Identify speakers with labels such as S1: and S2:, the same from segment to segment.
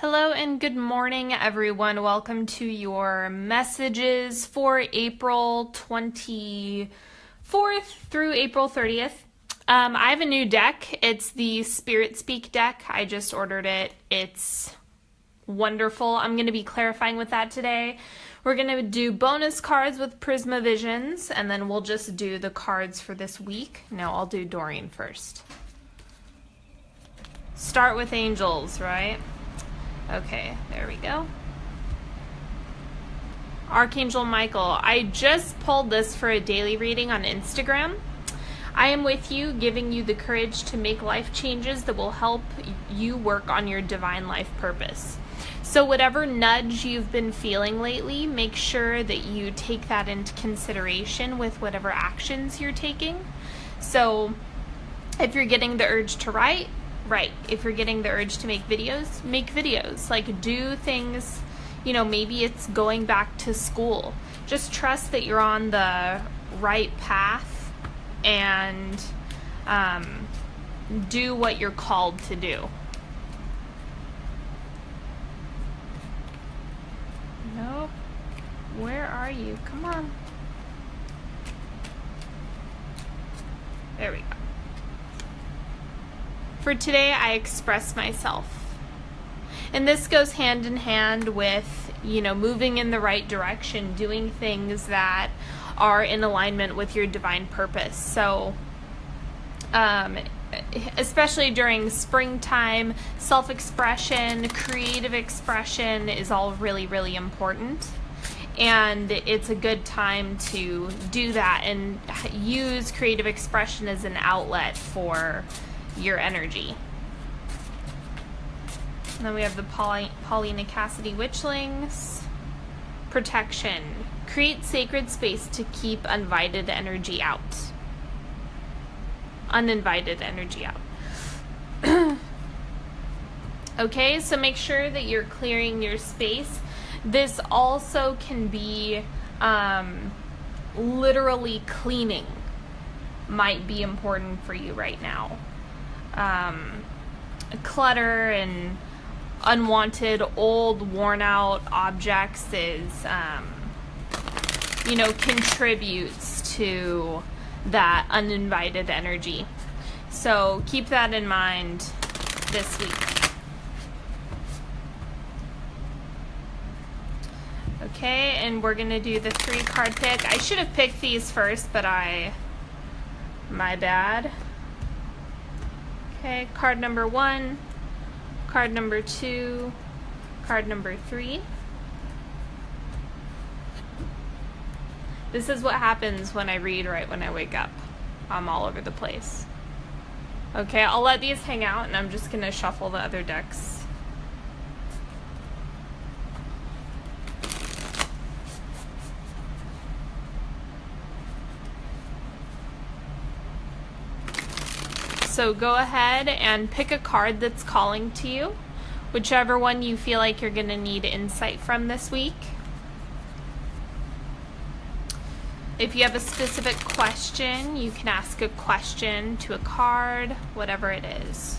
S1: Hello and good morning, everyone. Welcome to your messages for April 24th through April 30th. I have a new deck. It's the Spirit Speak deck. I just ordered it. It's wonderful. I'm going to be clarifying with that today. We're going to do bonus cards with Prisma Visions, and then we'll just do the cards for this week. No, I'll do Doreen first. Start with angels, right? Okay, there we go. Archangel Michael, I just pulled this for a daily reading on Instagram. I am with you, giving you the courage to make life changes that will help you work on your divine life purpose. So whatever nudge you've been feeling lately, make sure that you take that into consideration with whatever actions you're taking. So if you're getting the urge to write, if you're getting the urge to make videos, make videos. Like, do things, maybe it's going back to school. Just trust that you're on the right path and do what you're called to do. Nope. Where are you? Come on. There we go. For today, I express myself. And this goes hand in hand with, moving in the right direction, doing things that are in alignment with your divine purpose. So, especially during springtime, self-expression, creative expression is all really, really important. And it's a good time to do that and use creative expression as an outlet for your energy. And then we have the Paulina Cassidy Witchlings. Protection. Create sacred space to keep uninvited energy out. Okay, so make sure that you're clearing your space. This also can be literally cleaning might be important for you right now. Clutter and unwanted, old, worn out objects is, contributes to that uninvited energy. So keep that in mind this week. Okay, and we're going to do the 3-card pick. I should have picked these first, but my bad. Okay, card number 1, card number 2, card number 3. This is what happens when I read right when I wake up. I'm all over the place. Okay, I'll let these hang out and I'm just going to shuffle the other decks. So go ahead and pick a card that's calling to you, whichever one you feel like you're going to need insight from this week. If you have a specific question, you can ask a question to a card, whatever it is.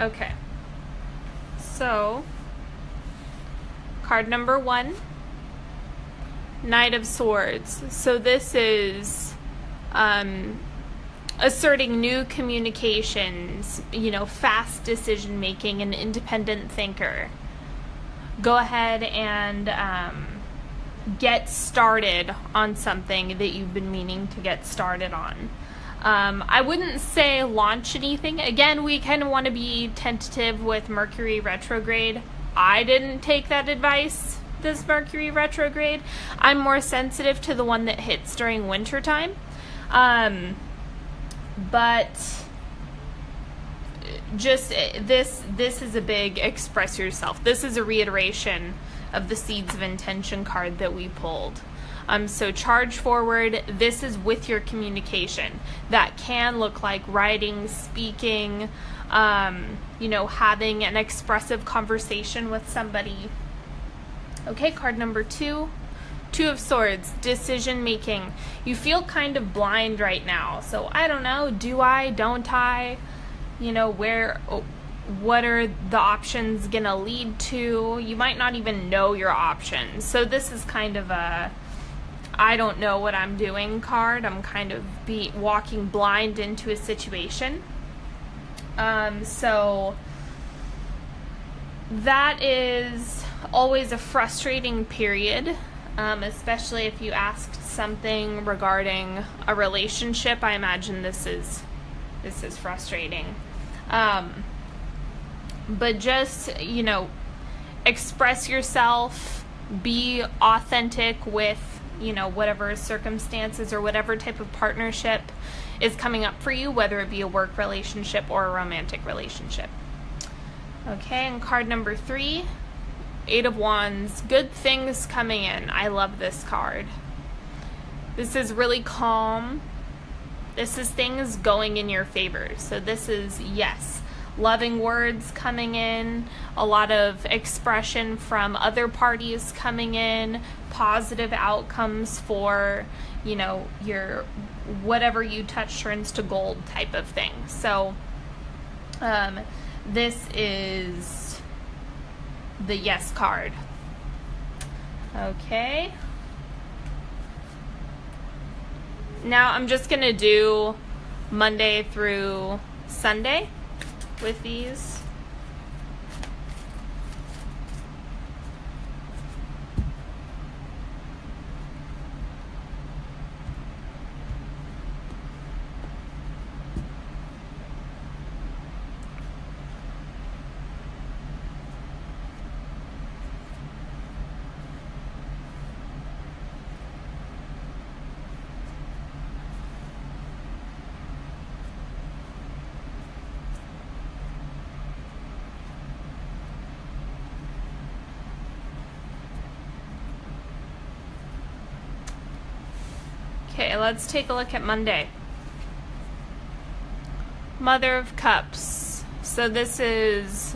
S1: Okay, so card number 1, Knight of Swords. So this is asserting new communications, fast decision making, an independent thinker. Go ahead and get started on something that you've been meaning to get started on. I wouldn't say launch anything. Again, we kind of want to be tentative with Mercury retrograde. I didn't take that advice, this Mercury retrograde. I'm more sensitive to the one that hits during winter time. But just this is a big express yourself. This is a reiteration of the Seeds of Intention card that we pulled. So charge forward. This is with your communication. That can look like writing, speaking, you know, having an expressive conversation with somebody. Okay, card number 2. 2 of Swords, decision making. You feel kind of blind right now. So I don't know, do I, don't I? You know, what are the options gonna lead to? You might not even know your options. So this is kind of a I don't know what I'm doing card. I'm kind of walking blind into a situation. So that is always a frustrating period, especially if you asked something regarding a relationship. I imagine this is frustrating. But just, you know, express yourself, be authentic with, you know, whatever circumstances or whatever type of partnership is coming up for you, whether it be a work relationship or a romantic relationship. Okay, and card number 3, 8 of Wands, good things coming in. I love this card. This is really calm. This is things going in your favor. So this is, yes, loving words coming in, a lot of expression from other parties coming in, positive outcomes for, you know, your whatever you touch turns to gold type of thing. So this is the yes card. Okay. Now I'm just going to do Monday through Sunday with these. Okay, let's take a look at Monday. Mother of Cups. So this is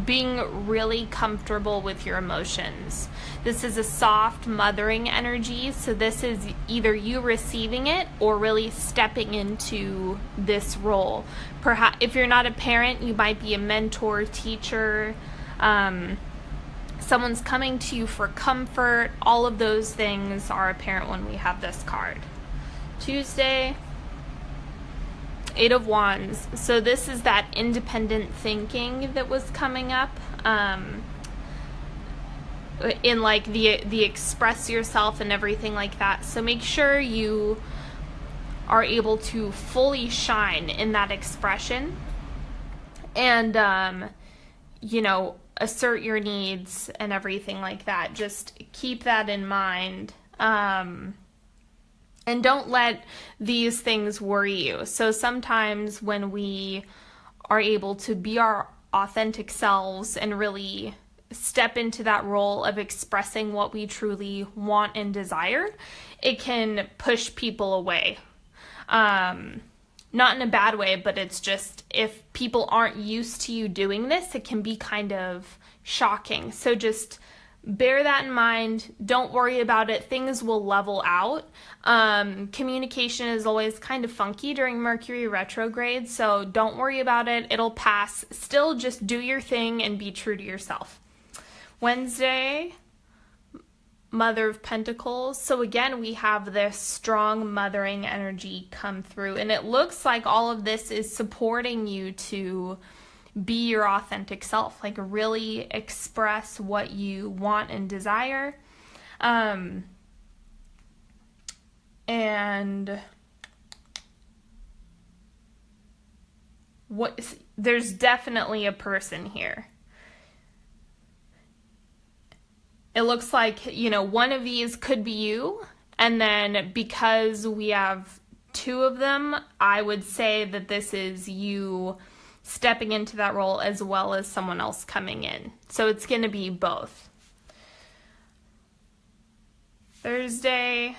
S1: being really comfortable with your emotions. This is a soft mothering energy. So this is either you receiving it or really stepping into this role. Perhaps if you're not a parent, you might be a mentor, teacher, someone's coming to you for comfort. All of those things are apparent when we have this card. Tuesday, 8 of Wands. So this is that independent thinking that was coming up, in like the express yourself and everything like that. So make sure you are able to fully shine in that expression and you know, assert your needs and everything like that. Just keep that in mind. And don't let these things worry you. So sometimes when we are able to be our authentic selves and really step into that role of expressing what we truly want and desire, it can push people away. Not in a bad way, but it's just if people aren't used to you doing this, it can be kind of shocking. So just bear that in mind. Don't worry about it. Things will level out. Communication is always kind of funky during Mercury retrograde, so don't worry about it. It'll pass. Still just do your thing and be true to yourself. Wednesday, Mother of Pentacles. So again, we have this strong mothering energy come through, and it looks like all of this is supporting you to be your authentic self, like really express what you want and desire. And there's definitely a person here. It looks like, you know, one of these could be you, and then because we have 2 of them, I would say that this is you stepping into that role as well as someone else coming in. So it's going to be both. Thursday,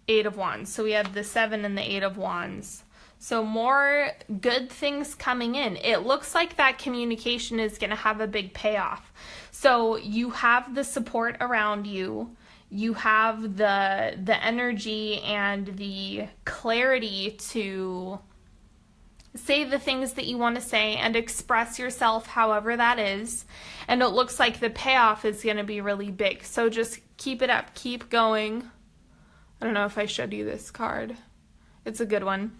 S1: 8 of Wands. So we have the 7 and the 8 of Wands. So more good things coming in. It looks like that communication is going to have a big payoff. So you have the support around you. You have the energy and the clarity to say the things that you want to say and express yourself however that is. And it looks like the payoff is going to be really big. So just keep it up. Keep going. I don't know if I showed you this card. It's a good one.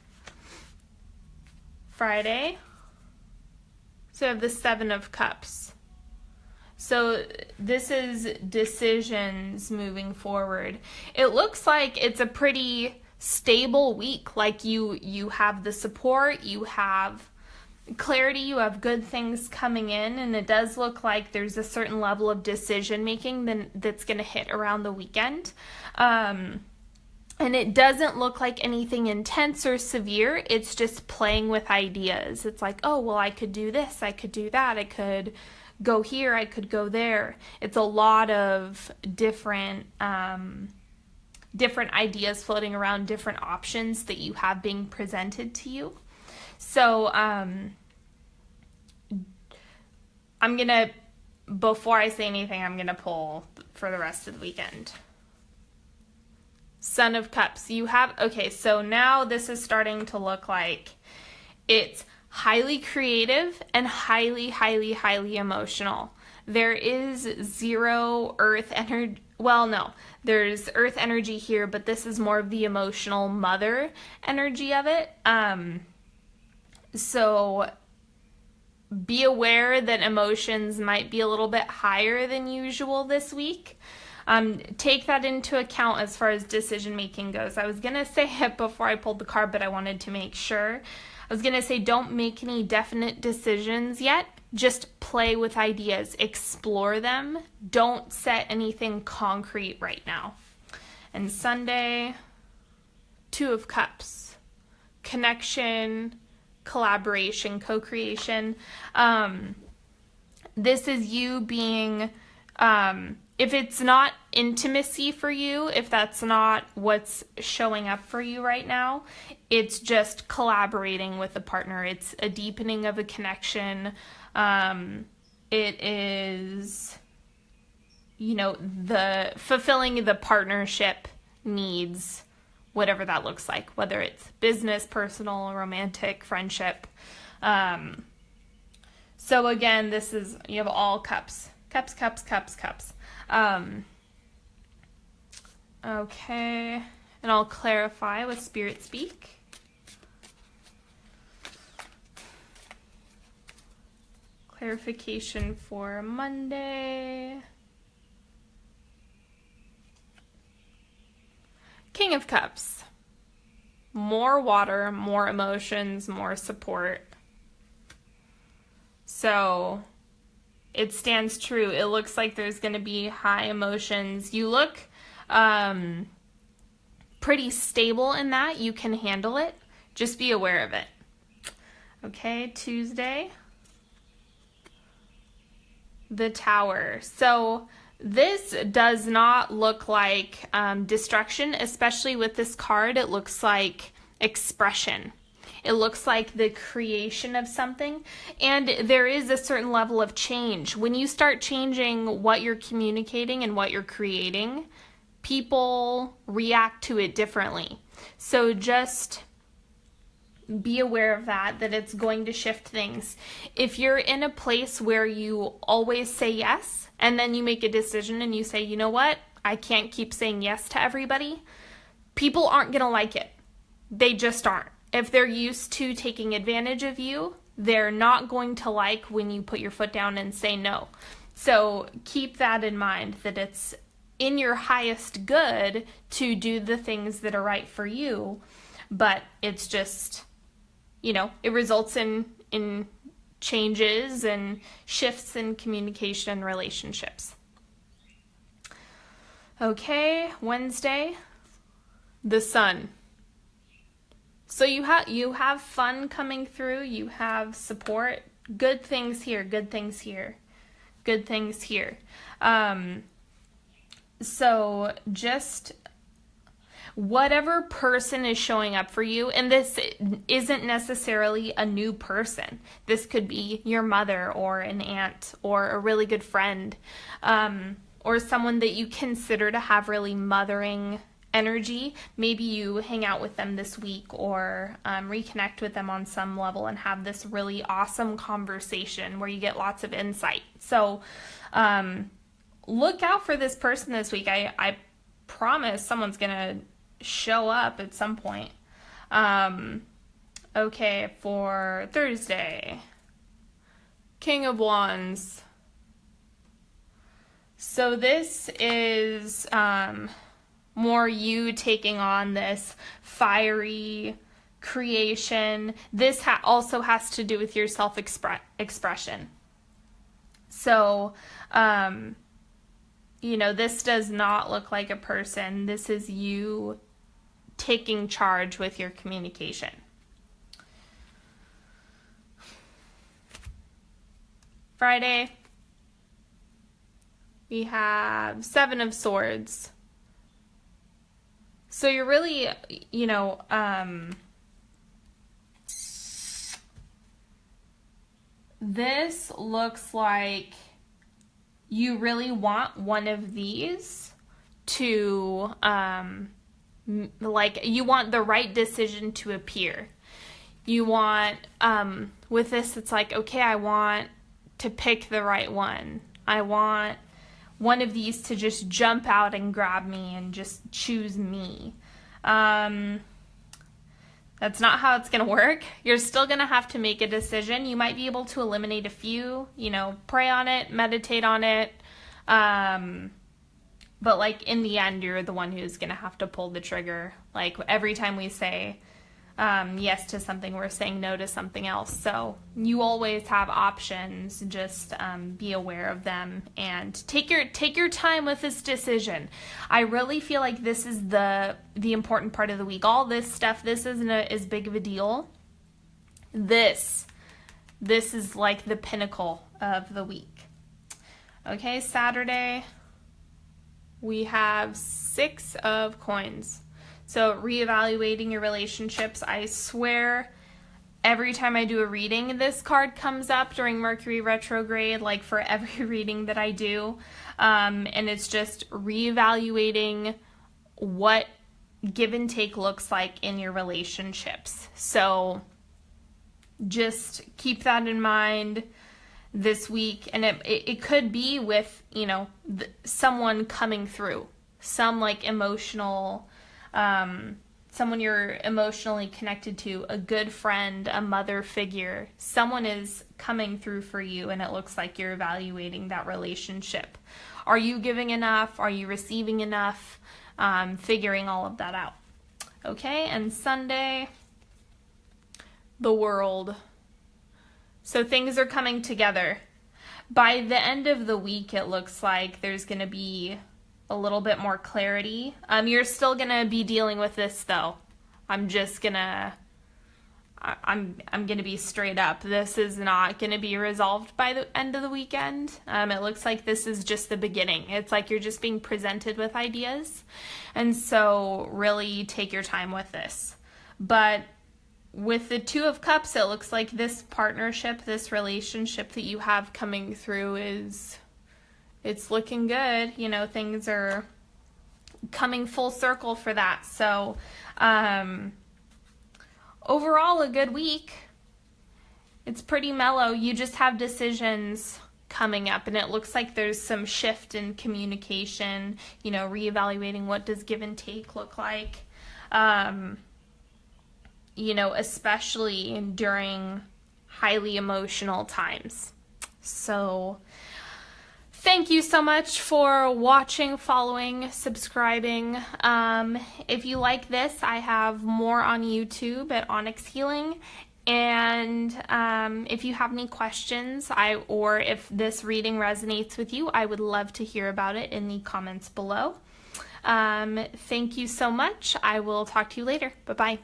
S1: Friday. So I have the Seven of Cups. So this is decisions moving forward. It looks like it's a pretty stable week. Like you have the support, you have clarity, you have good things coming in, and it does look like there's a certain level of decision making that's going to hit around the weekend. And it doesn't look like anything intense or severe. It's just playing with ideas. It's like, oh, well, I could do this, I could do that, I could go here, I could go there. It's a lot of different ideas floating around, different options that you have being presented to you. So I'm going to, before I say anything, I'm going to pull for the rest of the weekend. Son of Cups. You have, okay, so now this is starting to look like it's highly creative and highly, highly, highly emotional. There is zero earth energy. Well, no, there's earth energy here, but this is more of the emotional mother energy of it. So be aware that emotions might be a little bit higher than usual this week. Take that into account as far as decision making goes. I was going to say it before I pulled the card, but I wanted to make sure. I was going to say don't make any definite decisions yet. Just play with ideas. Explore them. Don't set anything concrete right now. And Sunday, Two of Cups. Connection, collaboration, co-creation. This is you being... if it's not intimacy for you, if that's not what's showing up for you right now, it's just collaborating with a partner. It's a deepening of a connection. It is, the fulfilling the partnership needs, whatever that looks like, whether it's business, personal, romantic, friendship. So again, this is, you have all cups. Cups, cups, cups, cups. Okay, and I'll clarify with Spirit Speak. Clarification for Monday. King of Cups. More water, more emotions, more support. So it stands true. It looks like there's going to be high emotions. You look pretty stable in that. You can handle it. Just be aware of it. Okay, Tuesday. The Tower. So this does not look like destruction, especially with this card. It looks like expression. It looks like the creation of something, and there is a certain level of change. When you start changing what you're communicating and what you're creating, people react to it differently. So just be aware of that it's going to shift things. If you're in a place where you always say yes, and then you make a decision and you say, you know what, I can't keep saying yes to everybody, people aren't going to like it. They just aren't. If they're used to taking advantage of you, they're not going to like when you put your foot down and say no. So keep that in mind, that it's in your highest good to do the things that are right for you, but it's just, it results in changes and shifts in communication and relationships. Okay, Wednesday, the Sun. So you have fun coming through, you have support, good things here, good things here, good things here. So just whatever person is showing up for you, and this isn't necessarily a new person. This could be your mother or an aunt or a really good friend, or someone that you consider to have really mothering energy. Maybe you hang out with them this week or reconnect with them on some level and have this really awesome conversation where you get lots of insight. So look out for this person this week. I promise someone's gonna show up at some point. Okay, for Thursday, King of Wands. So this is more you taking on this fiery creation. This also has to do with your self-expression. So, this does not look like a person. This is you taking charge with your communication. Friday, we have Seven of Swords. So you're really, this looks like you really want one of these to, you want the right decision to appear. You want, with this, it's like, okay, I want to pick the right one. I want one of these to just jump out and grab me and just choose me. That's not how it's going to work. You're still going to have to make a decision. You might be able to eliminate a few, pray on it, meditate on it. But in the end, you're the one who's going to have to pull the trigger. Every time we say yes to something, we're saying no to something else. So you always have options. Just be aware of them and take your time with this decision. I really feel like this is the important part of the week. All this stuff, this isn't as big of a deal. This is like the pinnacle of the week. Okay, Saturday, we have 6 of Coins. So reevaluating your relationships. I swear every time I do a reading, this card comes up during Mercury retrograde, for every reading that I do. And it's just reevaluating what give and take looks like in your relationships. So just keep that in mind this week. And it could be with, someone coming through, some emotional, someone you're emotionally connected to, a good friend, a mother figure. Someone is coming through for you, and it looks like you're evaluating that relationship. Are you giving enough? Are you receiving enough? Figuring all of that out. Okay, and Sunday, the World. So things are coming together. By the end of the week, it looks like there's going to be a little bit more clarity. You're still going to be dealing with this, though. I'm going to be straight up. This is not going to be resolved by the end of the weekend. It looks like this is just the beginning. It's like you're just being presented with ideas. And so really take your time with this. But with the Two of Cups, it looks like this partnership, this relationship that you have coming through it's looking good. Things are coming full circle for that. So, overall, a good week. It's pretty mellow. You just have decisions coming up, and it looks like there's some shift in communication, reevaluating what does give and take look like, especially during highly emotional times. So, thank you so much for watching, following, subscribing. If you like this, I have more on YouTube at Onyx Healing. And if you have any questions or if this reading resonates with you, I would love to hear about it in the comments below. Thank you so much. I will talk to you later. Bye-bye.